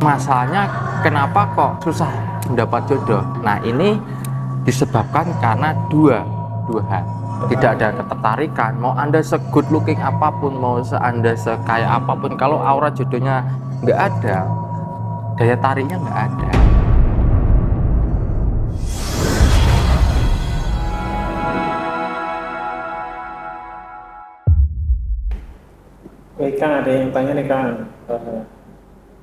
Masalahnya kenapa kok susah mendapat jodoh? Nah, ini disebabkan karena dua hal. Tidak ada ketertarikan. Mau Anda se-good looking apapun, mau Anda sekaya apapun, kalau aura jodohnya nggak ada, daya tariknya nggak ada. Baik Kang, ada yang tanya nih Kang.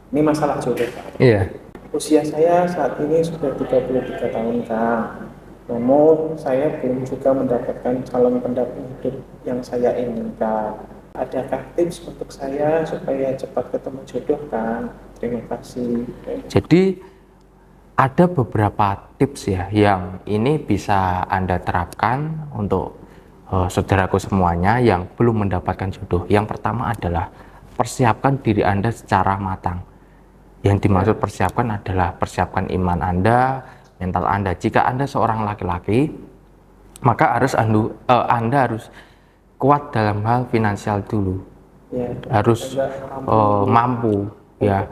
Ini masalah jodoh Kang. Iya. Usia saya saat ini sudah 33 tahun Kang. Namun saya belum juga mendapatkan calon pendamping hidup yang saya inginkan. Adakah tips untuk saya supaya cepat ketemu jodoh Kang? Terima kasih. Jadi ada beberapa tips ya yang ini bisa Anda terapkan untuk saudaraku semuanya yang belum mendapatkan jodoh. Yang pertama adalah persiapkan diri Anda secara matang. Yang dimaksud persiapkan adalah persiapkan iman Anda, mental Anda. Jika Anda seorang laki-laki, maka Anda harus kuat dalam hal finansial dulu. Ya, harus mampu ya.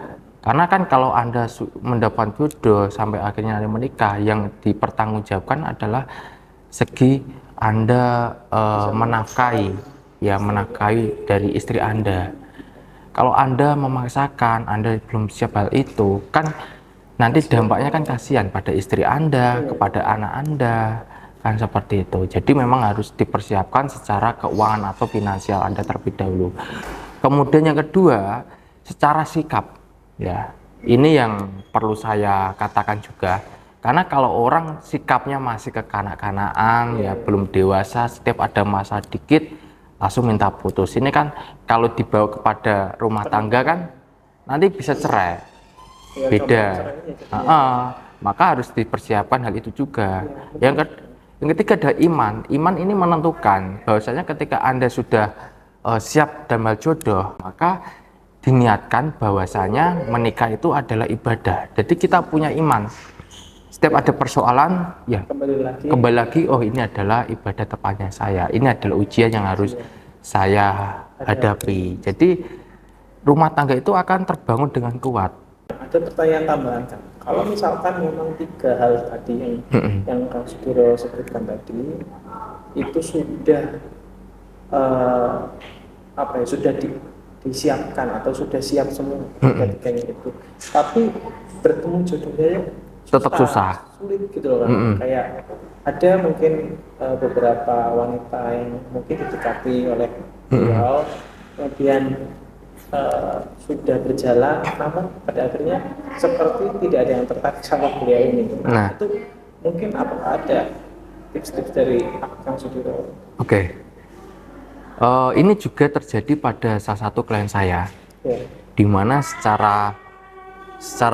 Karena kan kalau Anda mendapat jodoh sampai akhirnya Anda menikah, yang dipertanggungjawabkan adalah segi Anda menafkahi dari istri Anda. Kalau Anda memaksakan, Anda belum siap hal itu, kan nanti dampaknya kan kasihan pada istri Anda, kepada anak Anda, kan seperti itu. Jadi memang harus dipersiapkan secara keuangan atau finansial Anda terlebih dahulu. Kemudian yang kedua, secara sikap. Ya, ini yang perlu saya katakan juga, karena kalau orang sikapnya masih kekanak-kanakan, ya belum dewasa, setiap ada masa dikit langsung minta putus. Ini kan kalau dibawa kepada rumah tangga kan nanti bisa cerai, beda. Maka harus dipersiapkan hal itu juga. Yang ketiga ada iman. Iman ini menentukan bahwasanya ketika Anda sudah siap dalam hal jodoh, maka diniatkan bahwasanya menikah itu adalah ibadah. Jadi kita punya iman. Setiap ada persoalan, ya kembali lagi, oh ini adalah ibadah tepatnya saya. Ini adalah ujian yang harus saya hadapi. Jadi rumah tangga itu akan terbangun dengan kuat. Ada pertanyaan tambahan Kang. Kalau misalkan memang 3 hal tadi yang Kang Sudiro sebutkan tadi itu sudah sudah disiapkan atau sudah siap semua ketiganya itu, tapi bertemu jodohnya tetap susah, sulit gitu loh kan. Kayak ada mungkin beberapa wanita yang mungkin didekati oleh beliau, kemudian sudah berjalan, namun pada akhirnya seperti tidak ada yang tertarik sama beliau ini. Nah, itu mungkin apakah ada tips-tips dari Kang Sudiro? Oke. Ini juga terjadi pada salah satu klien saya, di mana secara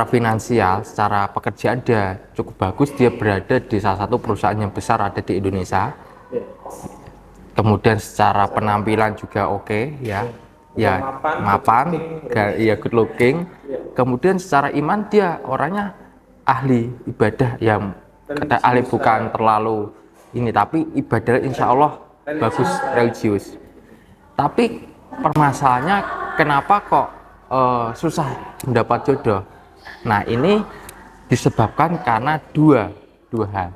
finansial, secara pekerjaan dia cukup bagus, dia berada di salah satu perusahaan yang besar ada di Indonesia. Kemudian secara penampilan juga oke, mapan, good looking. Kemudian secara iman dia orangnya ahli ibadah, yang kata ahli bukan terlalu ini, tapi ibadah insya Allah bagus, religius. Tapi permasalahannya kenapa kok susah mendapat jodoh? Nah, ini disebabkan karena dua hal.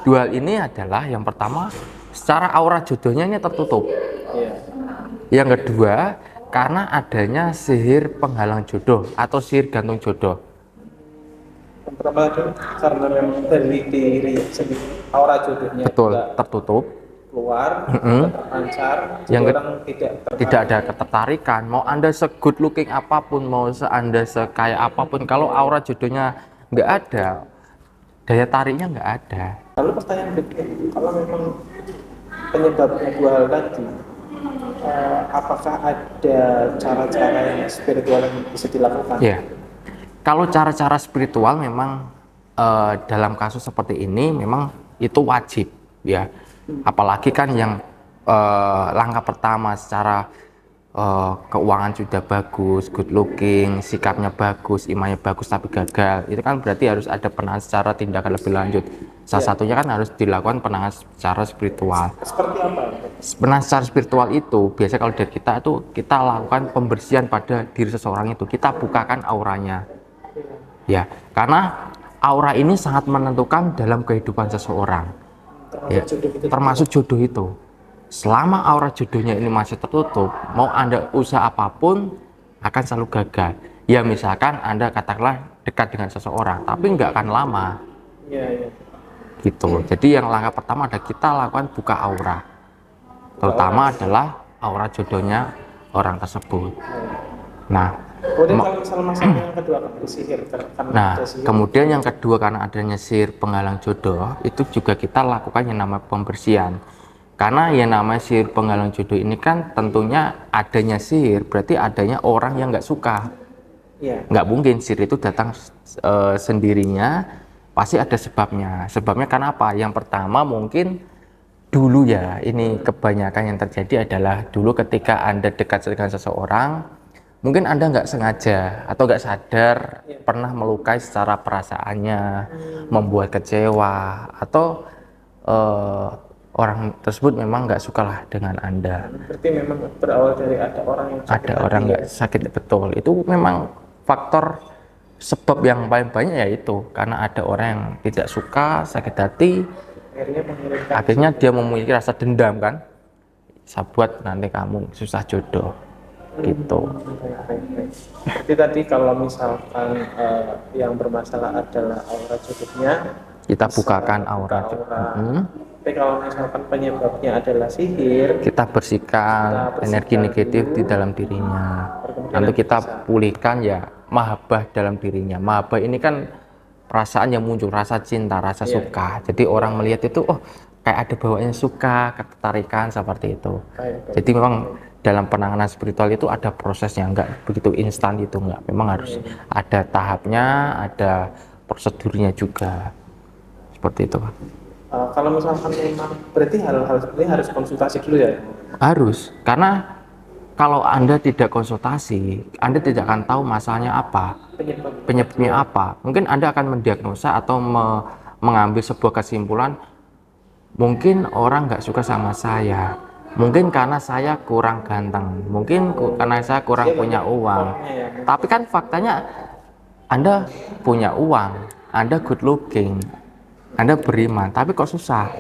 Dua hal ini adalah, yang pertama, secara aura jodohnya ini tertutup. Yang kedua, karena adanya sihir penghalang jodoh atau sihir gantung jodoh. Yang pertama itu karena memang dari diri sendiri aura jodohnya tertutup, keluar, terpancar, yang orang tidak ada ketertarikan. Mau Anda se-good looking apapun, mau Anda sekaya apapun, kalau aura jodohnya nggak ada, daya tariknya nggak ada. Lalu pertanyaan berikutnya, kalau memang penyebabnya 2 hal tadi, apakah ada cara-cara yang spiritual yang bisa dilakukan? Ya, kalau cara-cara spiritual memang dalam kasus seperti ini memang itu wajib ya. Apalagi kan yang langkah pertama secara keuangan sudah bagus, good looking, sikapnya bagus, imannya bagus tapi gagal, itu kan berarti harus ada penanganan secara tindakan lebih lanjut. Salah satunya kan harus dilakukan penanganan secara spiritual. Seperti apa? Penanganan secara spiritual itu biasanya kalau dari kita itu kita lakukan pembersihan pada diri seseorang itu, kita bukakan auranya. Ya, karena aura ini sangat menentukan dalam kehidupan seseorang. Ya, termasuk jodoh itu. Selama aura jodohnya ini masih tertutup, mau Anda usaha apapun akan selalu gagal. Ya misalkan Anda katakanlah dekat dengan seseorang, tapi nggak akan lama. Iya. Gitu. Jadi yang langkah pertama adalah kita lakukan buka aura. Terutama adalah aura jodohnya orang tersebut. Nah, kemudian kalau misalnya masalah yang kedua sihir, nah, kemudian yang kedua karena adanya sihir penghalang jodoh, itu juga kita lakukan yang namanya pembersihan. Karena yang namanya sihir penghalang jodoh ini kan tentunya adanya sihir, berarti adanya orang yang nggak suka. Iya. Nggak mungkin sihir itu datang sendirinya, pasti ada sebabnya. Sebabnya kenapa? Yang pertama mungkin dulu ya, ini kebanyakan yang terjadi adalah dulu ketika Anda dekat dengan seseorang, mungkin Anda nggak sengaja atau nggak sadar pernah melukai secara perasaannya, membuat kecewa, atau orang tersebut memang nggak suka lah dengan Anda. Berarti memang berawal dari ada orang yang sakit Ada orang nggak sakit, betul. Itu memang faktor sebab yang paling banyak ya itu, karena ada orang yang tidak suka, sakit hati, akhirnya dia memiliki rasa dendam kan, saya buat nanti kamu susah jodoh gitu. Jadi tadi kalau misalkan yang bermasalah adalah aura jodohnya, Kita bukakan aura. Tapi kalau misalkan penyebabnya adalah sihir, Kita bersihkan energi negatif di dalam dirinya. Nanti kita pulihkan ya mahabbah dalam dirinya. Mahabbah ini kan perasaan yang muncul, rasa cinta, rasa suka. Jadi orang melihat itu, oh kayak ada bawaannya suka, ketertarikan seperti itu. Jadi memang dalam penanganan spiritual itu ada prosesnya, nggak begitu instan itu, nggak. Memang harus ada tahapnya, ada prosedurnya juga. Seperti itu, Pak. kalau misalkan memang berarti hal-hal seperti ini harus konsultasi dulu ya? Harus, karena kalau Anda tidak konsultasi, Anda tidak akan tahu masalahnya apa, penyebabnya apa. Mungkin Anda akan mendiagnosa atau mengambil sebuah kesimpulan, mungkin orang nggak suka sama saya, mungkin karena saya kurang ganteng, mungkin karena saya kurang punya uang. Tapi kan faktanya Anda punya uang, Anda good looking, Anda beriman, tapi kok susah.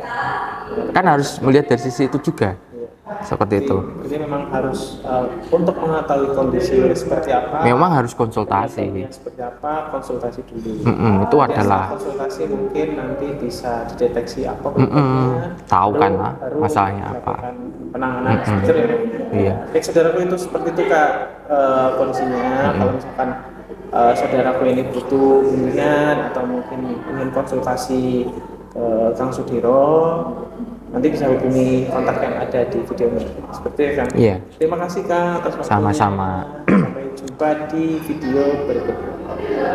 Kan harus melihat dari sisi itu juga. Seperti itu. Jadi memang harus untuk mengetahui kondisi seperti apa. Memang harus konsultasi. Seperti apa, konsultasi dulu. Itu adalah. Konsultasi mungkin nanti bisa dideteksi apa penyebabnya. Tahu kan lah masalahnya apa. Penanganan seperti itu. Iya. Baik saudaraku, itu seperti itu Kak kondisinya. Kalau misalkan saudaraku ini butuh bimbingan atau mungkin ingin konsultasi ke Kang Sudiro, nanti bisa hubungi kontak yang ada di video ini. Seperti itu Kang. Iya. Terima kasih Kang atas waktunya. Sama-sama. Sampai jumpa di video berikutnya.